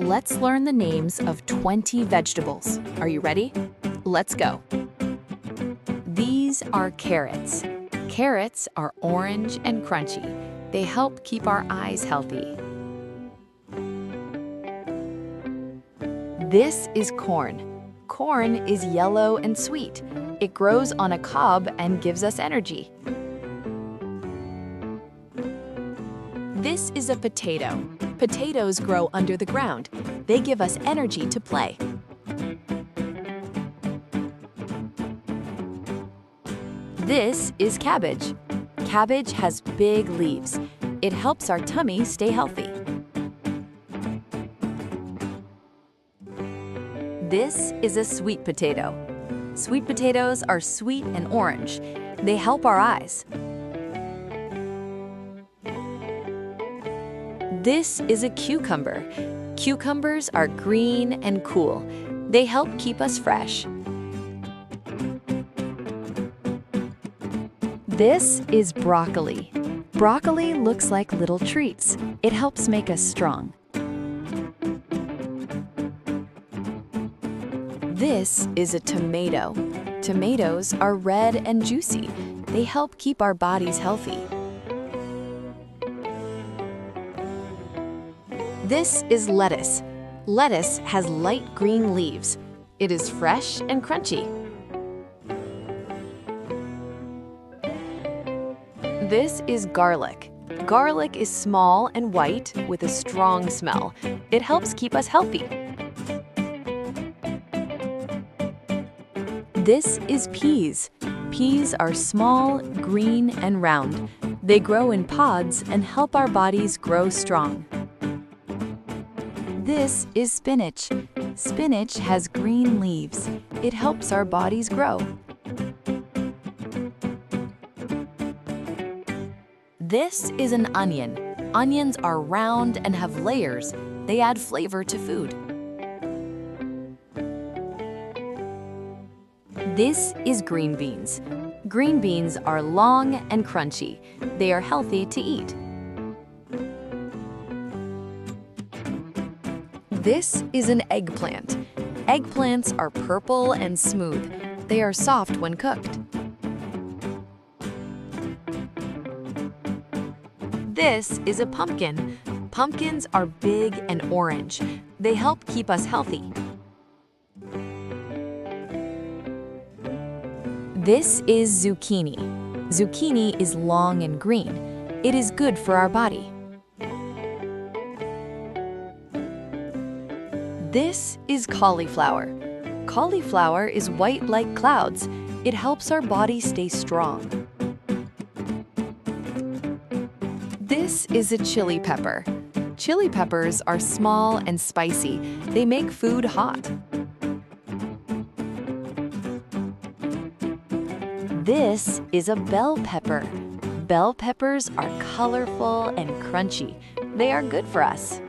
Let's learn the names of 20 vegetables. Are you ready? Let's go. These are carrots. Carrots are orange and crunchy. They help keep our eyes healthy. This is corn. Corn is yellow and sweet. It grows on a cob and gives us energy. This is a potato. Potatoes grow under the ground. They give us energy to play. This is cabbage. Cabbage has big leaves. It helps our tummy stay healthy. This is a sweet potato. Sweet potatoes are sweet and orange. They help our eyes. This is a cucumber. Cucumbers are green and cool. They help keep us fresh. This is broccoli. Broccoli looks like little treats. It helps make us strong. This is a tomato. Tomatoes are red and juicy. They help keep our bodies healthy. This is lettuce. Lettuce has light green leaves. It is fresh and crunchy. This is garlic. Garlic is small and white with a strong smell. It helps keep us healthy. This is peas. Peas are small, green, and round. They grow in pods and help our bodies grow strong. This is spinach. Spinach has green leaves. It helps our bodies grow. This is an onion. Onions are round and have layers. They add flavor to food. This is green beans. Green beans are long and crunchy. They are healthy to eat. This is an eggplant. Eggplants are purple and smooth. They are soft when cooked. This is a pumpkin. Pumpkins are big and orange. They help keep us healthy. This is zucchini. Zucchini is long and green. It is good for our body. This is cauliflower. Cauliflower is white like clouds. It helps our body stay strong. This is a chili pepper. Chili peppers are small and spicy. They make food hot. This is a bell pepper. Bell peppers are colorful and crunchy. They are good for us.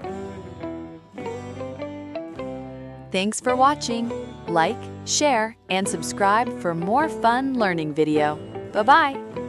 Thanks for watching. Like, share, and subscribe for more fun learning video. Bye-bye.